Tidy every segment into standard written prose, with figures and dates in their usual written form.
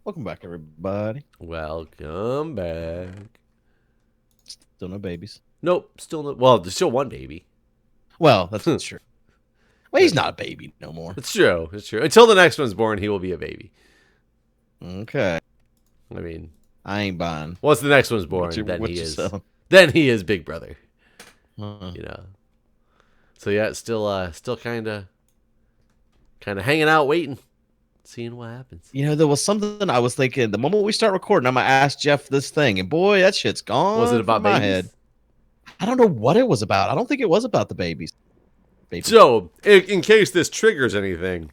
Welcome back, everybody. Welcome back. Still no babies. Nope, still no. Well, there's still one baby. Well, that's true. Well, he's not a baby no more. It's true. It's true. Until the next one's born, he will be a baby. Okay. I mean, I ain't buying. once the next one's What born, you then what he you is. selling? Then he is Big Brother. Uh, You know. So yeah, it's still kind of hanging out, waiting, seeing what happens. there was something I was thinking the moment we start recording. I'm gonna ask Jeff this thing, and boy, that shit's Was it gone from about my babies? head. I don't know what it was about. I don't think it was about the babies. So, in case this triggers anything,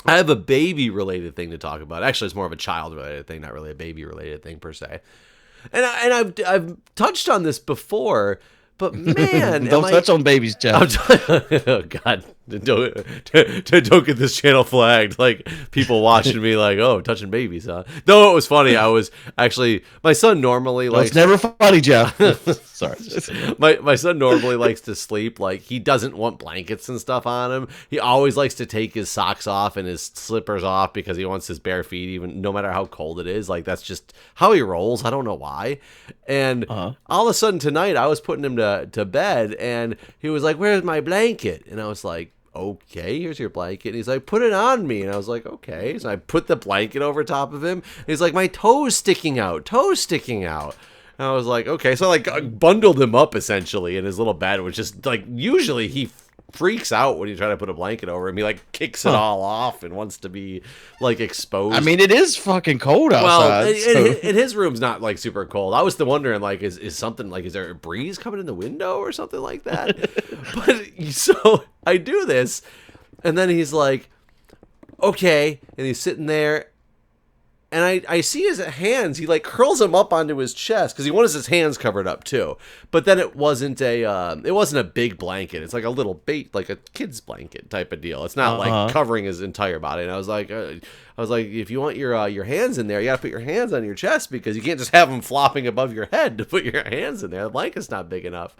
I have a baby-related thing to talk about. Actually, it's more of a child-related thing, not really a baby-related thing per se. And I've touched on this before, but man, Don't touch on babies, Jeff. oh God, don't get this channel flagged. Like people watching me, like, oh, touching babies, huh? Though it was funny. I was actually my son normally No, likes. it's never funny, Jeff. Sorry. My son normally likes to sleep. Like he doesn't want blankets and stuff on him. He always likes to take his socks off and his slippers off because he wants his bare feet, even no matter how cold it is. Like that's just how he rolls. I don't know why. And all of a sudden tonight, I was putting him to bed, and he was like, "Where's my blanket?" And I was like, "Okay, here's your blanket." And he's like, "Put it on me." And I was like, "Okay." So I put the blanket over top of him. And he's like, "My toes sticking out, toes sticking out." And I was like, "Okay." So I like bundled him up essentially in his little bed, which is like usually he freaks out when you try to put a blanket over him. He like kicks it all off and wants to be like exposed. I mean, it is fucking cold outside. And his room's not like super cold. I was still wondering, like, is something like, is there a breeze coming in the window or something like that? But so I do this, and then he's like, okay, and he's sitting there, and I see his hands. He like curls them up onto his chest because he wants his hands covered up too. But then it wasn't a big blanket. It's like a little bait, like a kid's blanket type of deal. It's not like covering his entire body. And I was like, if you want your hands in there, you got to put your hands on your chest because you can't just have them flopping above your head to put your hands in there. The blanket's not big enough.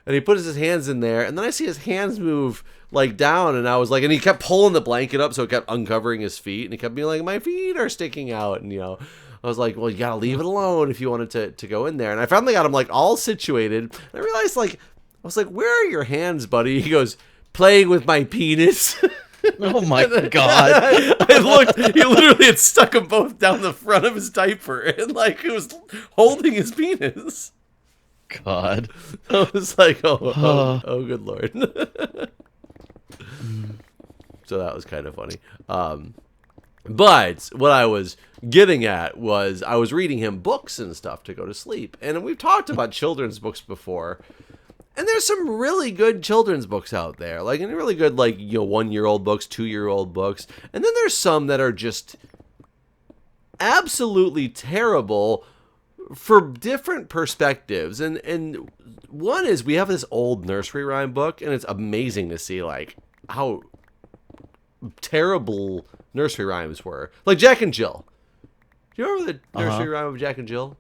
And he puts his hands in there, and then I see his hands move like down, and I was like, and he kept pulling the blanket up, so it kept uncovering his feet, and he kept being like, my feet are sticking out, and I was like, well, you gotta leave it alone if you wanted to go in there. And I finally got him like all situated, and I realized I was like, where are your hands, buddy? He goes, playing with my penis. Oh my God. I looked, he literally had stuck them both down the front of his diaper, and like he was holding his penis. God. I was like, oh, good Lord. So that was kind of funny. But what I was getting at was I was reading him books and stuff to go to sleep. And we've talked about children's books before. And there's some really good children's books out there. Like, and really good, like, 1-year-old books, 2-year-old books. And then there's some that are just absolutely terrible for different perspectives. And one is we have this old nursery rhyme book, and it's amazing to see like how terrible nursery rhymes were. Like Jack and Jill. Do you remember the nursery rhyme of Jack and Jill?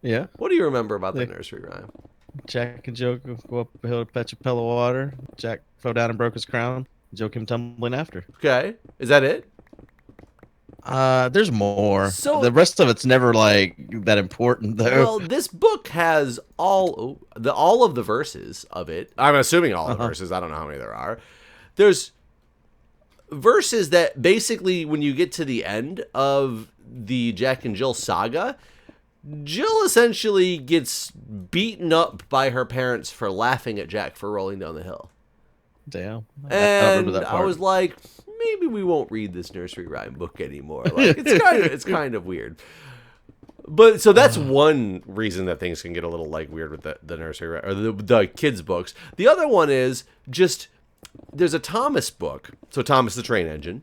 Yeah. What do you remember about the nursery rhyme? Jack and Jill go up a hill to fetch a pail of water. Jack fell down and broke his crown. Jill came tumbling after. Okay. Is that it? There's more. So the rest of it's never like that important though. Well, this book has all of the verses of it. I'm assuming all the verses. I don't know how many there are. There's verses that basically, when you get to the end of the Jack and Jill saga, Jill essentially gets beaten up by her parents for laughing at Jack for rolling down the hill. Damn. And I don't remember that part. I was like, maybe we won't read this nursery rhyme book anymore. Like it's kind of weird. But so that's one reason that things can get a little like weird with the nursery or the kids books. The other one is just there's a Thomas book. So Thomas the Train Engine.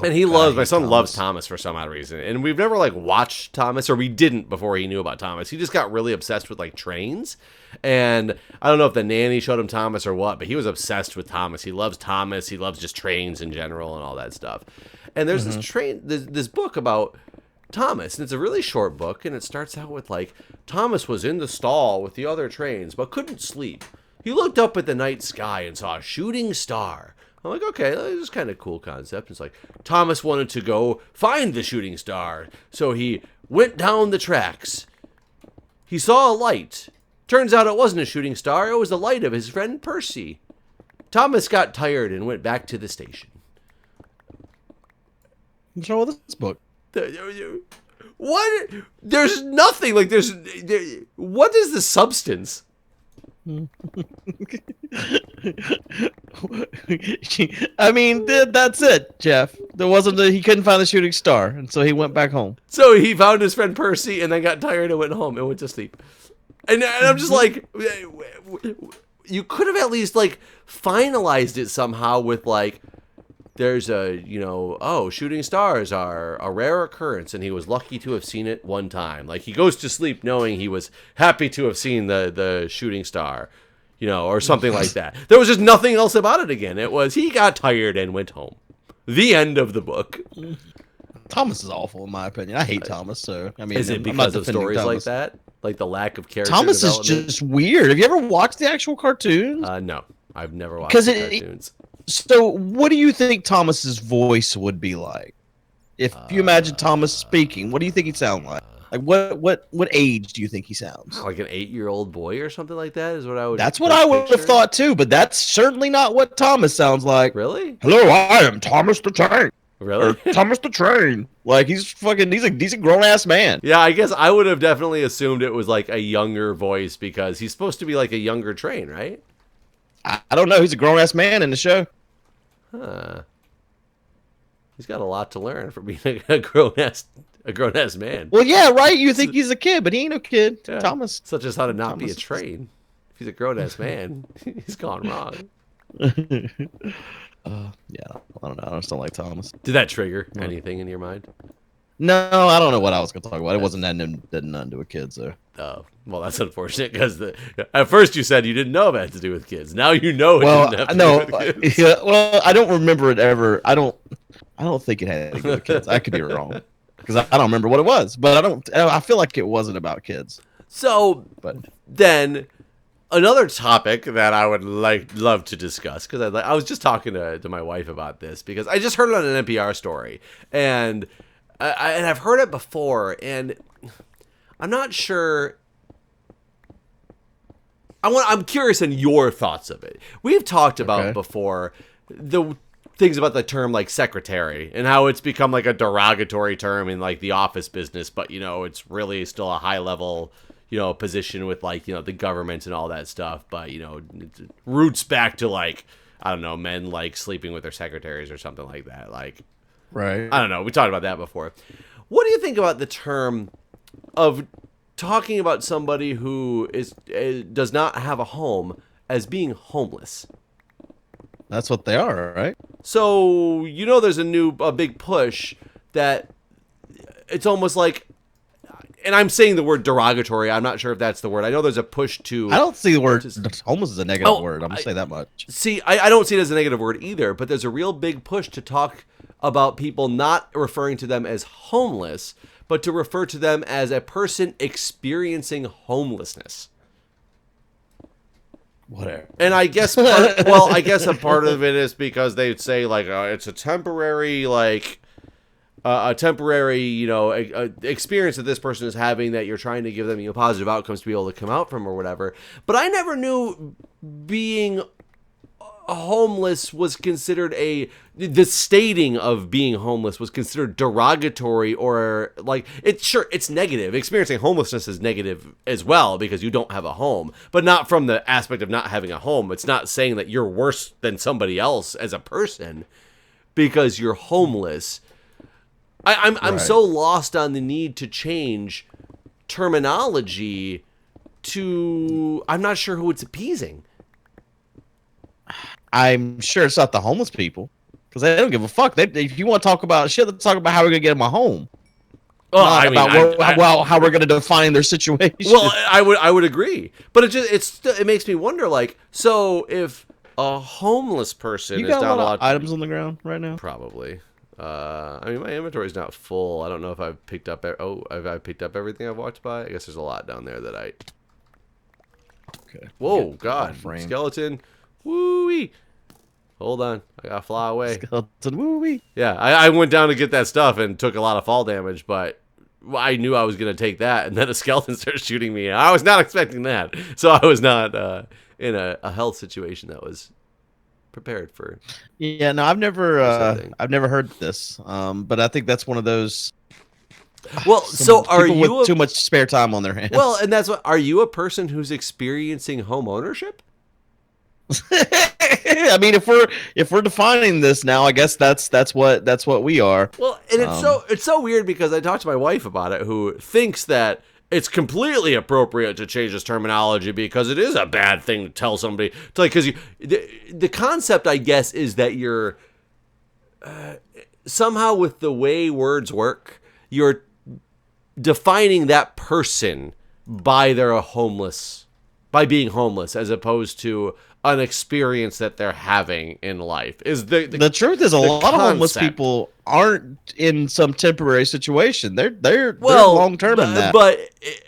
And my son loves Thomas for some odd reason. And we've never like watched Thomas, or we didn't before he knew about Thomas. He just got really obsessed with like trains. And I don't know if the nanny showed him Thomas or what, but he was obsessed with Thomas. He loves Thomas. He loves just trains in general and all that stuff. And there's this book about Thomas, and it's a really short book, and it starts out with like, Thomas was in the stall with the other trains, but couldn't sleep. He looked up at the night sky and saw a shooting star. I'm like, okay, this is kind of cool concept. It's like, Thomas wanted to go find the shooting star, so he went down the tracks. He saw a light. Turns out it wasn't a shooting star, it was the light of his friend Percy. Thomas got tired and went back to the station. What's wrong with this book? What? There's nothing. Like, what is the substance? I mean, that's it, Jeff. There wasn't he couldn't find the shooting star, and so he went back home. So he found his friend Percy and then got tired and went home and went to sleep. And I'm just like, you could have at least like finalized it somehow with like, there's a, shooting stars are a rare occurrence, and he was lucky to have seen it one time. Like, he goes to sleep knowing he was happy to have seen the shooting star, or something like that. There was just nothing else about it again. It was, he got tired and went home. The end of the book. Thomas is awful, in my opinion. I hate Thomas, so, I mean... Is it because of stories like that? Like the lack of character Thomas development? is just weird. Have you ever watched the actual cartoons? No. I've never watched the cartoons. So, what do you think Thomas's voice would be like? If you imagine Thomas speaking, what do you think he'd sound like? Like, what age do you think he sounds? Like an 8-year-old boy or something like that is what I would. That's what I would have thought too, but that's certainly not what Thomas sounds like. Really? Hello, I am Thomas the Tank. Really? Or Thomas the Train. Like, he's a grown ass man. Yeah, I guess I would have definitely assumed it was like a younger voice because he's supposed to be like a younger Train, right? I don't know. He's a grown ass man in the show. Huh. He's got a lot to learn for being a grown ass man. Well, yeah, right. You think he's a kid, but he ain't no kid. Yeah. Thomas. Such as how to not be a Train. If he's a grown ass man, he's gone wrong. Yeah, I don't know. I just don't like Thomas. Did that trigger anything in your mind? No, I don't know what I was going to talk about. It wasn't nothing to a kid, so. Oh, well, that's unfortunate because at first you said you didn't know if it had to do with kids. Now you know it didn't have to do with kids. Yeah, well, I don't remember it ever. I don't think it had anything to do with kids. I could be wrong because I don't remember what it was, but I feel like it wasn't about kids. So, then another topic that I would love to discuss, because I was just talking to my wife about this because I just heard it on an NPR story, and I've heard it before, and I'm not sure. I'm curious in your thoughts of it. We've talked about before the things about the term like secretary and how it's become like a derogatory term in like the office business, but it's really still a high level position with like the government and all that stuff, but it roots back to like, I don't know, men like sleeping with their secretaries or something like that. Like, right. I don't know. We talked about that before. What do you think about the term of talking about somebody who does not have a home as being homeless? That's what they are, right? So, there's a big push that it's almost like, and I'm saying the word derogatory. I'm not sure if that's the word. I know there's a push to... I don't see the word homeless as a negative word. I'm going to say that much. See, I don't see it as a negative word either, but there's a real big push to talk about people not referring to them as homeless, but to refer to them as a person experiencing homelessness. Whatever. And I guess, I guess a part of it is because they'd say, like, it's a temporary, like... experience that this person is having that you're trying to give them positive outcomes to be able to come out from or whatever. But I never knew being homeless was considered the stating of being homeless was considered derogatory or like it's negative. Experiencing homelessness is negative as well because you don't have a home, but not from the aspect of not having a home. It's not saying that you're worse than somebody else as a person because you're homeless. I'm so lost on the need to change terminology to... I'm not sure who it's appeasing. I'm sure it's not the homeless people because they don't give a fuck. If you want to talk about shit, let's talk about how we're going to get them a home. Well, how we're going to define their situation. Well, I would agree. But it makes me wonder, like, so if a homeless person is down a lot of items on the ground right now? Probably. I mean, my inventory's not full. I don't know if I've picked up. Have I picked up everything I've walked by? I guess there's a lot down there that I. Okay. Whoa, God! Skeleton. Woo-wee. hold on, I gotta fly away. Skeleton woo-wee. Yeah, I went down to get that stuff and took a lot of fall damage, but I knew I was going to take that, and then a skeleton started shooting me. I was not expecting that, so I was not in a health situation that was prepared for. Yeah, no, I've never heard this, but I think that's one of those. Well, so are people you with too much spare time on their hands? Well, and that's what. Are you a person who's experiencing home ownership? I mean, if we're defining this now, I guess that's what we are. Well, and it's so weird because I talked to my wife about it, who thinks that it's completely appropriate to change this terminology because it is a bad thing to tell somebody to, like, because the concept, I guess, is that you're somehow, with the way words work, you're defining that person by being homeless, as opposed to an experience that they're having in life. Is the truth is a lot of homeless people aren't in some temporary situation. They're long term in that. But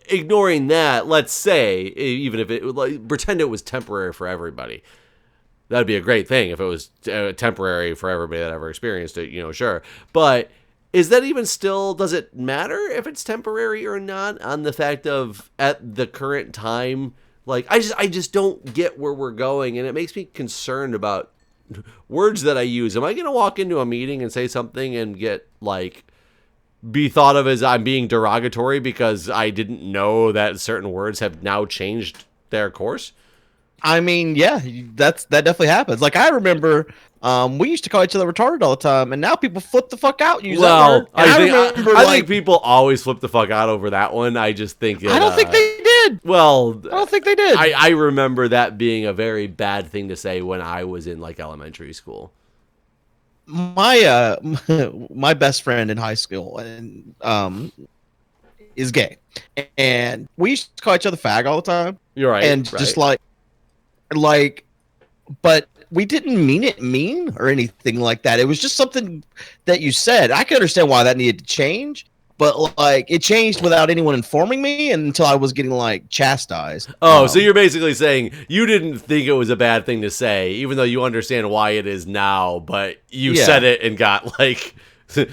ignoring that, let's say, even if pretend it was temporary for everybody. That'd be a great thing if it was temporary for everybody that ever experienced it, sure. But is that even still, does it matter if it's temporary or not, on the fact of, at the current time, like, I just don't get where we're going, and it makes me concerned about words that I use. Am I going to walk into a meeting and say something and get, like, be thought of as I'm being derogatory because I didn't know that certain words have now changed their course? I mean, yeah, that definitely happens. Like, I remember we used to call each other retarded all the time, and now people flip the fuck out and use that word. I think people always flip the fuck out over that one. I just think I don't think they did. Well, I don't think they did. I remember that being a very bad thing to say when I was in, like, elementary school. My my best friend in high school and is gay, and we used to call each other fag all the time. You're right, and right. Just like, but we didn't mean it mean or anything like that. It was just something that you said. I can understand why that needed to change, but, like, it changed without anyone informing me until I was getting, like, chastised. Oh, so you're basically saying you didn't think it was a bad thing to say, even though you understand why it is now, but you said it and got, like, so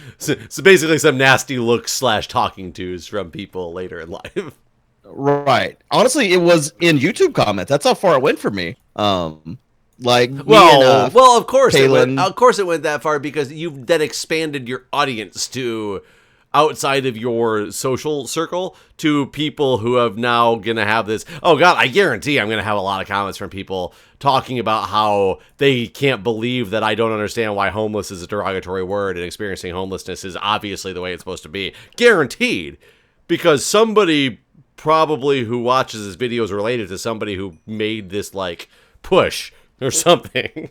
basically some nasty looks / talking tos from people later in life. Right. Honestly, it was in YouTube comments. That's how far it went for me. Like, well, of course Palin, it went that far because you've then expanded your audience to outside of your social circle to people who have now gonna have this. Oh God, I guarantee I'm gonna have a lot of comments from people talking about how they can't believe that I don't understand why homeless is a derogatory word and experiencing homelessness is obviously the way it's supposed to be. Guaranteed, because somebody probably who watches this video is related to somebody who made this, like, push or something,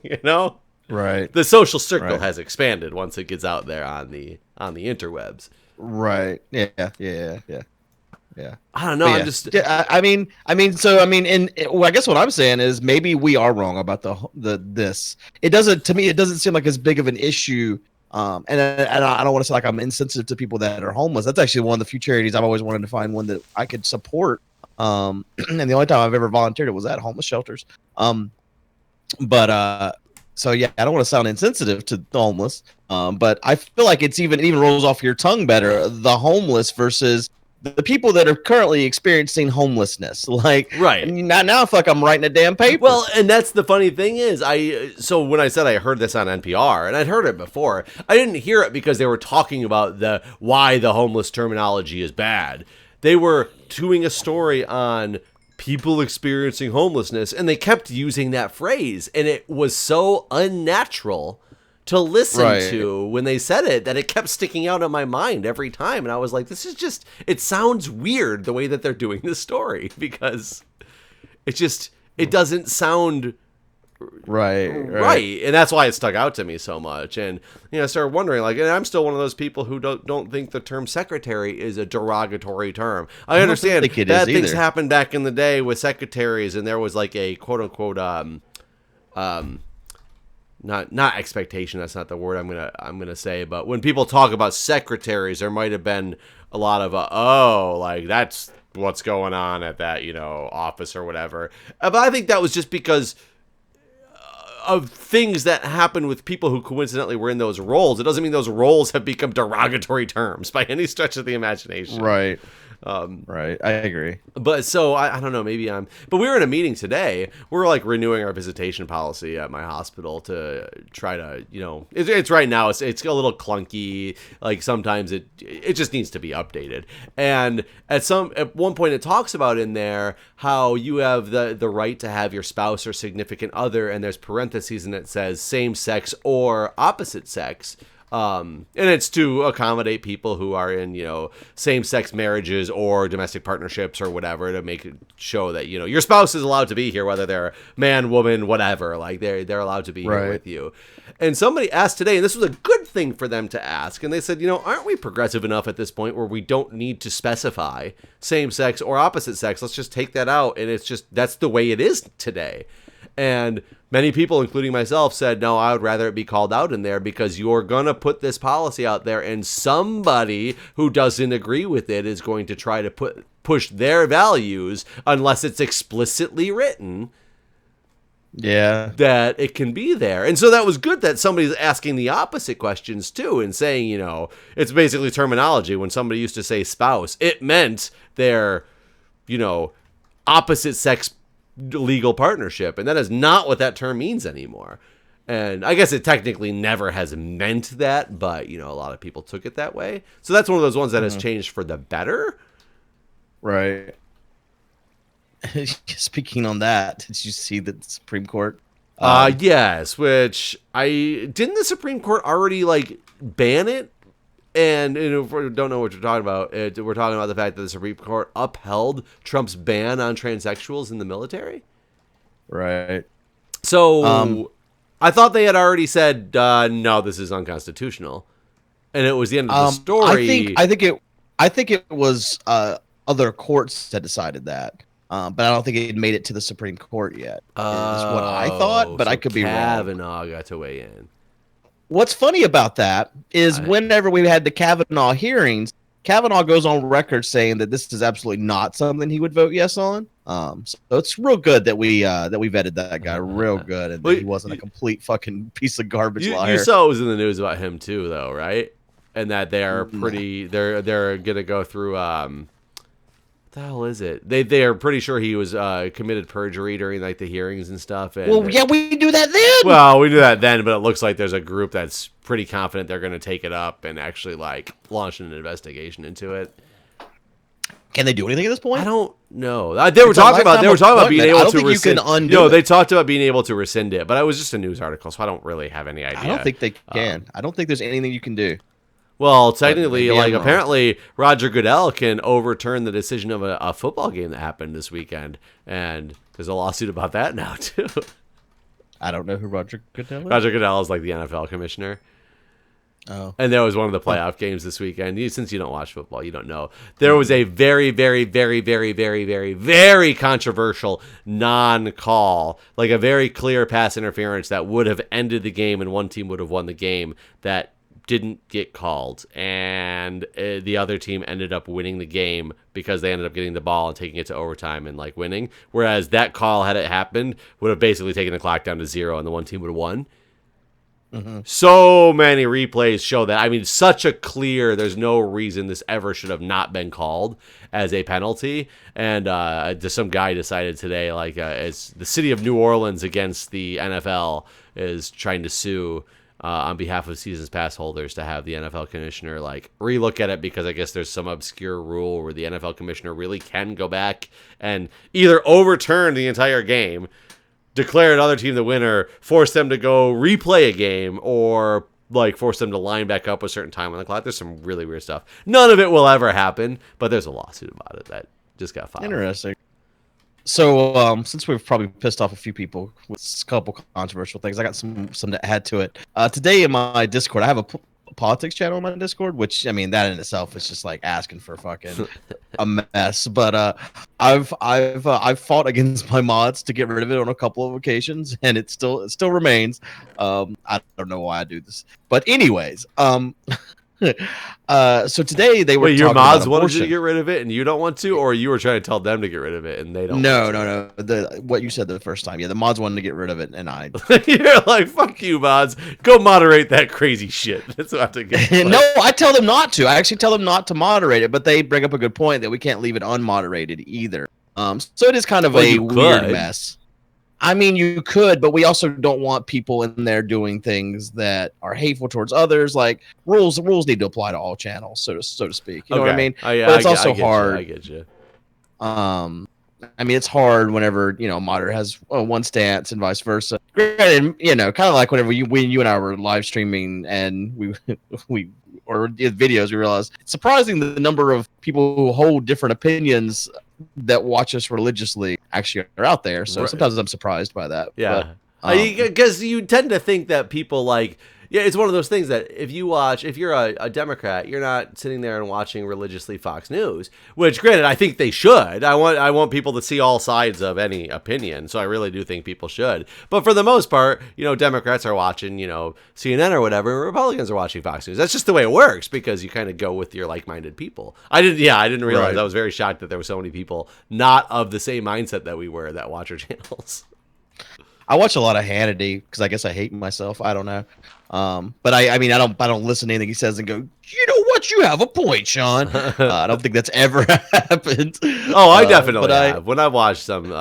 Right. The social circle has expanded once it gets out there on the interwebs. Right. Yeah. I don't know. Yeah. I'm just. Yeah, I mean, I guess what I'm saying is maybe we are wrong about this. It doesn't seem like as big of an issue. And I don't want to say like I'm insensitive to people that are homeless. That's actually one of the few charities I've always wanted to find one that I could support. And the only time I've ever volunteered it was at homeless shelters. So yeah, I don't want to sound insensitive to the homeless. But I feel like it even rolls off your tongue better, the homeless versus the people that are currently experiencing homelessness. Like, right now I feel like I'm writing a damn paper. Well, and that's the funny thing is, so when I said I heard this on NPR, and I'd heard it before, I didn't hear it because they were talking about why the homeless terminology is bad. They were doing a story on people experiencing homelessness, and they kept using that phrase, and it was so unnatural to listen to when they said it that it kept sticking out in my mind every time. And I was like, this is just, it sounds weird the way that they're doing this story because it doesn't sound right. And that's why it stuck out to me so much. And, I started wondering, like, and I'm still one of those people who don't think the term secretary is a derogatory term. I understand bad things happened back in the day with secretaries, and there was like a quote unquote, not expectation. That's not the word I'm gonna say. But when people talk about secretaries, there might have been a lot of like that's what's going on at that office or whatever. But I think that was just because of things that happen with people who coincidentally were in those roles. It doesn't mean those roles have become derogatory terms by any stretch of the imagination. Right. Right. I agree. But so I don't know, maybe but we were in a meeting today. We're like renewing our visitation policy at my hospital to try to, it's right now it's a little clunky. Like sometimes it just needs to be updated. And at one point it talks about in there how you have the right to have your spouse or significant other, and there's parentheses and it says same sex or opposite sex. And it's to accommodate people who are in, same-sex marriages or domestic partnerships or whatever, to make it show that, your spouse is allowed to be here, whether they're man, woman, whatever. Like they're allowed to be here with you. And somebody asked today, and this was a good thing for them to ask, and they said, aren't we progressive enough at this point where we don't need to specify same-sex or opposite sex? Let's just take that out, and that's the way it is today. And many people, including myself, said, no, I would rather it be called out in there, because you're going to put this policy out there and somebody who doesn't agree with it is going to try to push their values unless it's explicitly written. Yeah. That it can be there. And so that was good that somebody's asking the opposite questions too, and saying, it's basically terminology. When somebody used to say spouse, it meant their, opposite sex legal partnership, and that is not what that term means anymore. And I guess it technically never has meant that, but a lot of people took it that way. So that's one of those ones that has changed for the better. Right. Speaking on that, did you see the Supreme Court? Yes, which didn't the Supreme Court already ban it? And if we don't know what you're talking about, we're talking about the fact that the Supreme Court upheld Trump's ban on transsexuals in the military. Right. So I thought they had already said, no, this is unconstitutional. And it was the end of the story. I think it was other courts that decided that. But I don't think it made it to the Supreme Court yet. Is what I thought, but I could be wrong. Kavanaugh got to weigh in. What's funny about that is whenever we had the Kavanaugh hearings, Kavanaugh goes on record saying that this is absolutely not something he would vote yes on. So it's real good that we vetted that guy real good, and that he wasn't a complete fucking piece of garbage liar. You saw it was in the news about him too, though, right? And that they are they're gonna go through what the hell is it? They are pretty sure he was committed perjury during the hearings and stuff. And, well, yeah, we do that then. Well, we do that then, but it looks like there's a group that's pretty confident they're going to take it up and actually launch an investigation into it. Can they do anything at this point? I don't know. They were talking about being able to rescind. They talked about being able to rescind it, but it was just a news article, so I don't really have any idea. I don't think they can. I don't think there's anything you can do. Well, technically, apparently Roger Goodell can overturn the decision of a football game that happened this weekend, and there's a lawsuit about that now too. I don't know who Roger Goodell is. Roger Goodell is the NFL commissioner. Oh. And there was one of the playoff games this weekend. Since you don't watch football, you don't know. There was a very, very, very, very, very, very, very controversial non-call, a very clear pass interference that would have ended the game and one team would have won the game, that didn't get called, and the other team ended up winning the game because they ended up getting the ball and taking it to overtime and winning. Whereas that call, had it happened, would have basically taken the clock down to 0 and the one team would have won. Mm-hmm. So many replays show that. I mean, such a clear, there's no reason this ever should have not been called as a penalty. And some guy decided today, as the city of New Orleans against the NFL is trying to sue on behalf of seasons pass holders, to have the NFL commissioner relook at it, because I guess there's some obscure rule where the NFL commissioner really can go back and either overturn the entire game, declare another team the winner, force them to go replay a game, or force them to line back up a certain time on the clock. There's some really weird stuff. None of it will ever happen, but there's a lawsuit about it that just got filed. Interesting. So, since we've probably pissed off a few people with a couple controversial things, I got some to add to it. Today in my Discord, I have a politics channel in my Discord, which, that in itself is just asking for fucking a mess. But I've fought against my mods to get rid of it on a couple of occasions, and it still remains. I don't know why I do this, but anyways, So today they were Wait, your talking about mods wanted you to abortion. get rid of it and you don't want to, or you were trying to tell them to get rid of it and they don't No, want no, no. What you said the first time. Yeah, the mods wanted to get rid of it, and I. to? You're like, fuck you, mods. Go moderate that crazy shit. That's what I have to get. No, I tell them not to. I actually tell them not to moderate it, but they bring up a good point that we can't leave it unmoderated either. So it is kind of a weird mess. I mean, you could, but we also don't want people in there doing things that are hateful towards others. Like rules need to apply to all channels, so to speak. You know what I mean? Yeah, but it's also hard. I get you. I mean, it's hard whenever moderator has one stance and vice versa. Granted, kind of like whenever when you and I were live streaming and we or did videos, we realized it's surprising the number of people who hold different opinions that watch us religiously actually are out there. So sometimes I'm surprised by that. Yeah, because you tend to think that people it's one of those things that if you're a Democrat, you're not sitting there and watching religiously Fox News, which granted, I think they should. I want people to see all sides of any opinion. So I really do think people should. But for the most part, Democrats are watching, CNN or whatever, and Republicans are watching Fox News. That's just the way it works because you kind of go with your like-minded people. I didn't realize. Right. I was very shocked that there were so many people not of the same mindset that we were that watch our channels. I watch a lot of Hannity because I guess I hate myself. I don't know. But I mean, I don't listen to anything he says and go, you know what? You have a point, Sean. I don't think that's ever happened. Oh, I definitely have. When I watched some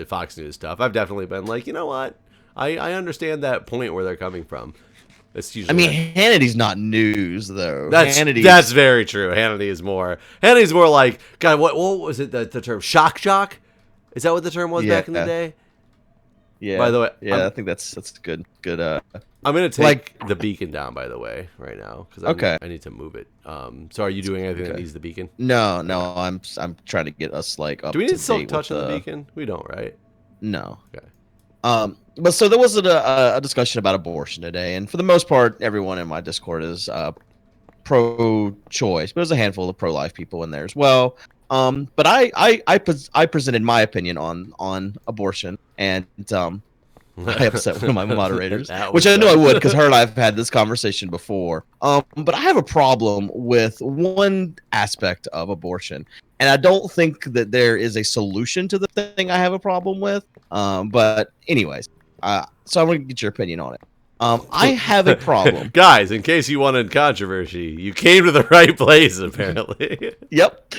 Fox News stuff, I've definitely been like, you know what? I understand that point where they're coming from. It's usually Hannity's not news though. That's very true. Hannity's more like, God, what was it? The term shock jock? Is that what the term was back in the day? Yeah. By the way, I think that's good. Good. I'm gonna take the beacon down. By the way, right now because I need to move it. So are you doing anything that needs the beacon? No. I'm trying to get us up. Do we need silk touch on the beacon? We don't, right? No. Okay. But so there was a discussion about abortion today, and for the most part, everyone in my Discord is pro-choice, but there's a handful of pro-life people in there as well. But I presented my opinion on abortion, and I upset one of my moderators, which I knew I would because her and I've had this conversation before. But I have a problem with one aspect of abortion, and I don't think that there is a solution to the thing I have a problem with. But anyways, so I'm gonna get your opinion on it. I have a problem. Guys, in case you wanted controversy, you came to the right place, apparently. Yep.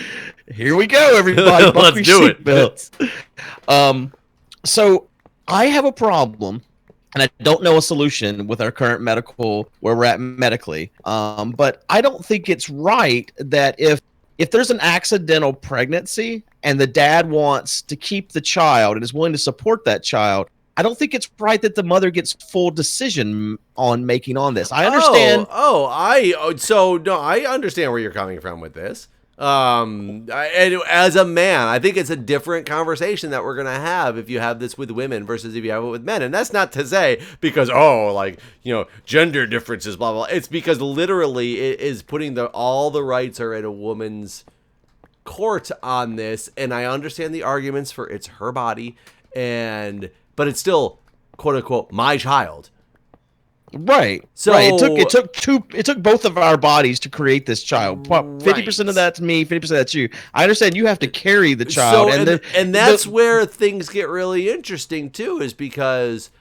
Here we go, everybody. Let's do it. So I have a problem, and I don't know a solution with our current where we're at medically. But I don't think it's right that if there's an accidental pregnancy and the dad wants to keep the child and is willing to support that child, I don't think it's right that the mother gets full decision on making on this. I understand. I understand where you're coming from with this. And as a man, I think it's a different conversation that we're going to have if you have this with women versus if you have it with men. And that's not to say because, gender differences, blah, blah, blah. It's because literally it is putting all the rights are in a woman's court on this. And I understand the arguments for it's her body but it's still, quote unquote, my child. Right. So right. It took both of our bodies to create this child. 50% of that's me, 50% that's you. I understand you have to carry the child, and that's where things get really interesting too, is because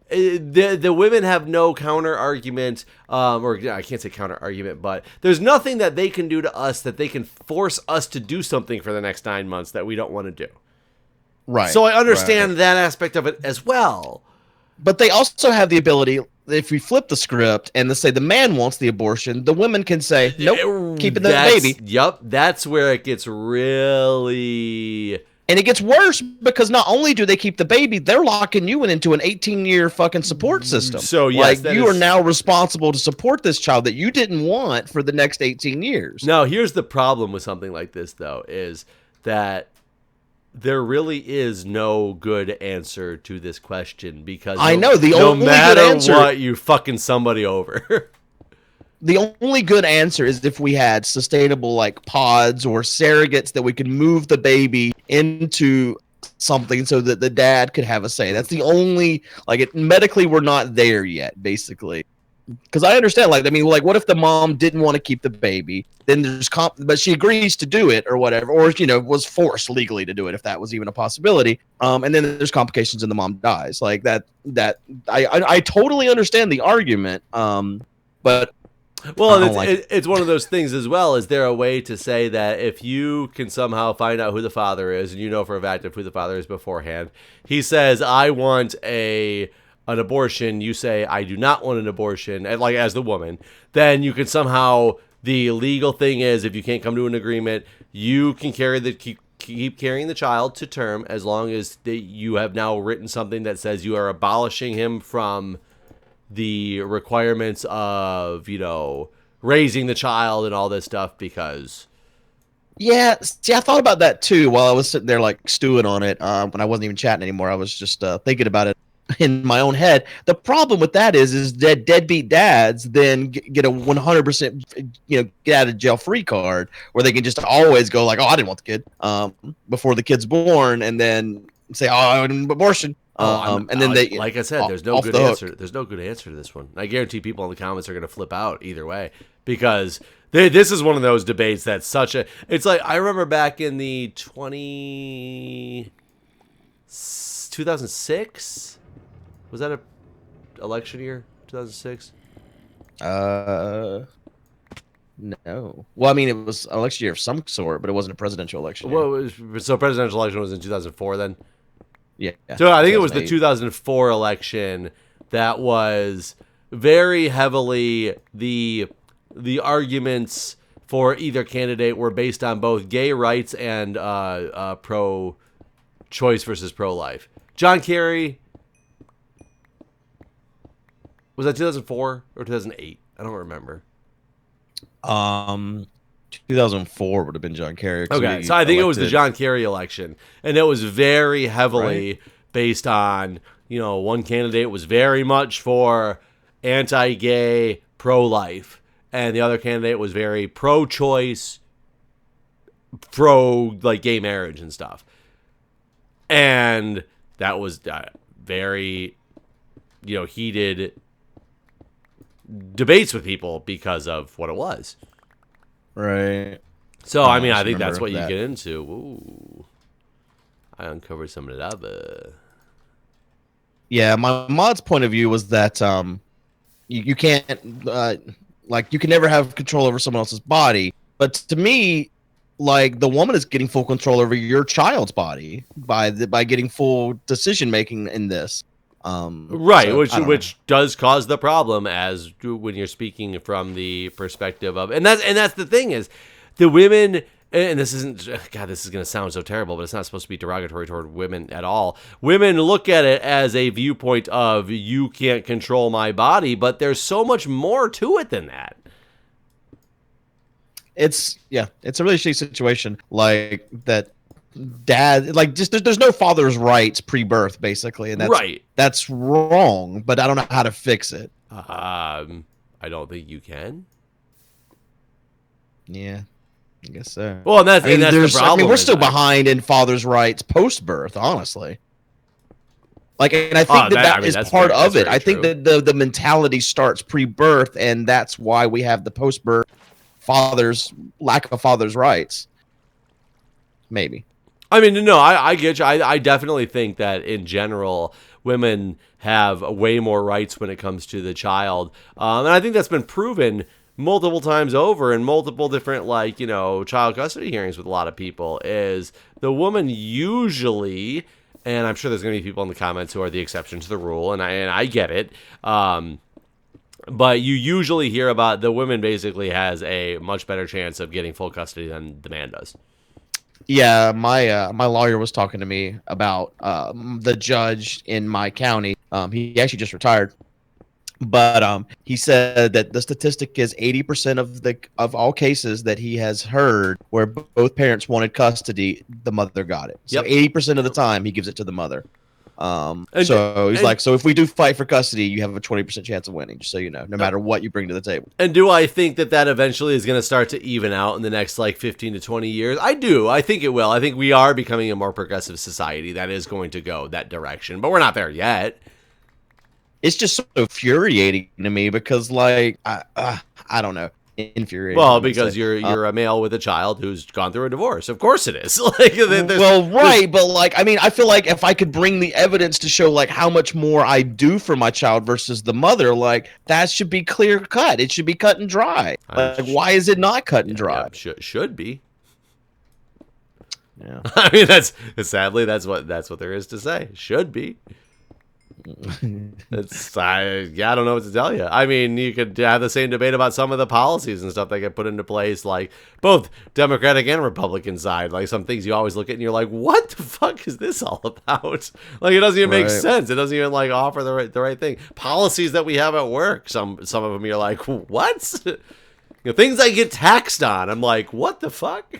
the women have no counter argument, or I can't say counter argument, but there's nothing that they can do to us that they can force us to do something for the next 9 months that we don't want to do. Right. So I understand that aspect of it as well. But they also have the ability, if we flip the script and let's say the man wants the abortion, the women can say, nope, keeping the baby. Yep, that's where it gets really... And it gets worse because not only do they keep the baby, they're locking you into an 18-year fucking support system. So yes, you are now responsible to support this child that you didn't want for the next 18 years. Now, here's the problem with something like this, though, is that there really is no good answer to this question because I know the no only matter good answer, what, you fucking somebody over. The only good answer is if we had sustainable pods or surrogates that we could move the baby into something so that the dad could have a say. That's the only medically we're not there yet, basically. because I understand, like, I mean, like, what if the mom didn't want to keep the baby? Then there's but she agrees to do it or whatever, or was forced legally to do it if that was even a possibility. And then there's complications and the mom dies. Like that. I totally understand the argument. But well, I don't like it. it's one of those things as well. Is there a way to say that if you can somehow find out who the father is, and you know for a fact of who the father is beforehand, he says, "I want an abortion," you say, "I do not want an abortion," and like as the woman, then you can somehow, the legal thing is, if you can't come to an agreement, you can keep carrying the child to term as long as you have now written something that says you are abolishing him from the requirements of, raising the child and all this stuff, because Yeah, see, I thought about that too while I was sitting there like stewing on it. When I wasn't even chatting anymore, I was just thinking about it in my own head. The problem with that is that deadbeat dads then get a 100% get out of jail free card, where they can just always go like, "Oh, I didn't want the kid," before the kid's born, and then say, "Oh, I had an abortion." And then they, like I said, there's no good answer. There's no good answer to this one. I guarantee people in the comments are going to flip out either way, because this is one of those debates that's such a. It's like, I remember back in the 2006. Was that a election year? 2006. No. Well, I mean, it was an election year of some sort, but it wasn't a presidential election year. So presidential election was in 2004 then? Yeah. So I think it was the 2004 election that was very heavily the arguments for either candidate were based on both gay rights and pro-choice versus pro-life. John Kerry, was that 2004 or 2008? I don't remember. 2004 would have been John Kerry. Okay, so I think it was the John Kerry election, and it was very heavily based on, one candidate was very much for anti-gay, pro-life, and the other candidate was very pro-choice, like gay marriage and stuff. And that was very, heated debates with people because of what it was. Right. So, I mean, I think that's what you get into. Ooh. I uncovered some of that. Yeah, my mod's point of view was that you can't, you can never have control over someone else's body. But to me, like, the woman is getting full control over your child's body by getting full decision making in this. Right, so, which does cause the problem, as when you're speaking from the perspective of, and that's the thing is, the women, and this isn't, God, this is going to sound so terrible, but it's not supposed to be derogatory toward women at all. Women look at it as a viewpoint of, you can't control my body, but there's so much more to it than that. It's a really shitty situation, like that. Dad, like, just there's no father's rights pre-birth, basically, and that's wrong. But I don't know how to fix it. I don't think you can. Yeah, I guess so. Well, and that's the problem. We're still behind in father's rights post-birth, honestly. Like, and I think that is part of it. I think that the mentality starts pre-birth, and that's why we have the post-birth lack of father's rights. Maybe. I mean, no, I get you. I definitely think that in general, women have way more rights when it comes to the child. And I think that's been proven multiple times over in multiple different, child custody hearings with a lot of people, is the woman usually, and I'm sure there's going to be people in the comments who are the exception to the rule, and I get it. But you usually hear about the woman basically has a much better chance of getting full custody than the man does. Yeah, my lawyer was talking to me about the judge in my county. He actually just retired, but he said that the statistic is 80% of all cases that he has heard where both parents wanted custody, the mother got it. So 80% of the time he gives it to the mother. So if we do fight for custody, you have a 20% chance of winning, just so you know, no matter what you bring to the table. And do I think that eventually is going to start to even out in the next 15 to 20 years? I do. I think it will. I think we are becoming a more progressive society that is going to go that direction, but we're not there yet. it's just so infuriating to me because like I don't know, infuriating. Well, I'm gonna because say. you're a male with a child who's gone through a divorce. Of course it is. Like, Well, right, but like, I mean, I feel like if I could bring the evidence to show like how much more I do for my child versus the mother, like that should be clear cut. It should be cut and dry. Like, why is it not cut and dry? Should be. Yeah. I mean, sadly that's what there is to say. Should be. I don't know what to tell you. I mean, you could have the same debate about some of the policies and stuff that get put into place, like both Democratic and Republican side. Like some things you always look at and you're like, what the fuck is this all about? Like it doesn't even make sense. It doesn't even like offer the right thing. Policies that we have at work, some of them you're like, what? Things I get taxed on. I'm like, what the fuck?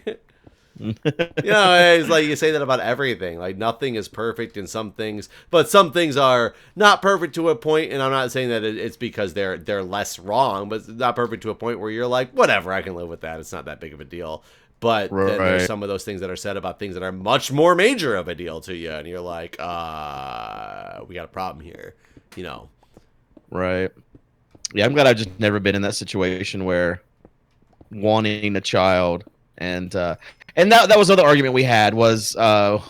It's like you say that about everything. Like nothing is perfect in some things, but some things are not perfect to a point. And I'm not saying that it's because they're less wrong, but it's not perfect to a point where you're like, whatever, I can live with that. It's not that big of a deal. But then there's some of those things that are said about things that are much more major of a deal to you, and you're like, we got a problem here, Right. Yeah, I'm glad I've just never been in that situation where wanting a child and that was another argument we had was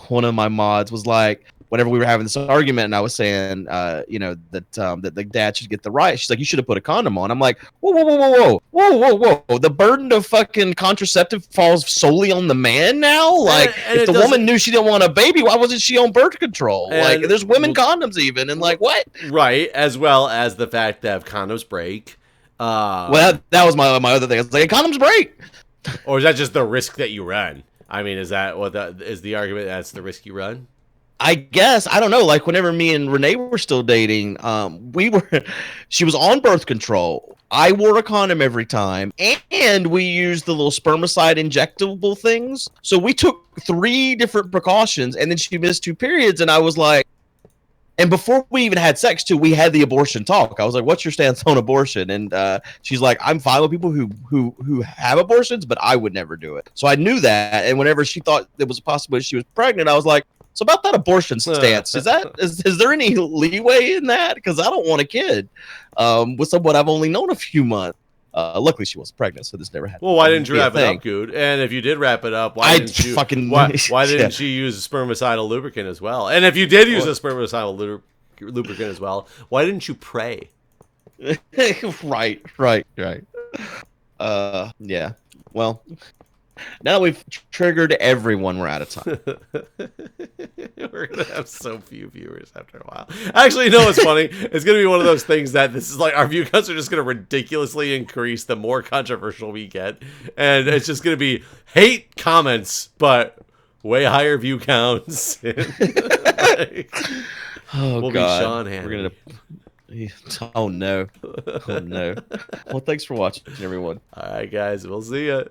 one of my mods was like whenever we were having this argument and I was saying that the dad should get the right, she's like, you should have put a condom on. I'm like, whoa, the burden of fucking contraceptive falls solely on the man now. Like if the woman knew she didn't want a baby, why wasn't she on birth control? Like there's women condoms even, and like what? Right, as well as the fact that if condoms break, well that was my other thing. I was like, condoms break. Or is that just the risk that you run? I mean, is that what is the argument? That's the risk you run? I guess. I don't know. Like whenever me and Renee were still dating, she was on birth control. I wore a condom every time, and we used the little spermicide injectable things. So we took 3 different precautions, and then she missed 2 periods, and I was like, and before we even had sex too, we had the abortion talk. I was like, what's your stance on abortion? And she's like, I'm fine with people who have abortions, but I would never do it. So I knew that. And whenever she thought there was a possibility she was pregnant, I was like, so about that abortion stance, is there any leeway in that? Because I don't want a kid with someone I've only known a few months. Luckily, she wasn't pregnant, so this never happened. Well, why didn't you wrap it up, Guude? And if you did wrap it up, why didn't she use a spermicidal lubricant as well? And if you did use a spermicidal lubricant as well, why didn't you pray? Right. Yeah. Well, now that we've triggered everyone, we're out of time. We're going to have so few viewers after a while. Actually, you know what's funny? It's going to be one of those things that this is like our view counts are just going to ridiculously increase the more controversial we get. And it's just going to be hate comments, but way higher view counts. We'll God. be Sean Hannity. Oh, no. Well, thanks for watching, everyone. All right, guys. We'll see ya.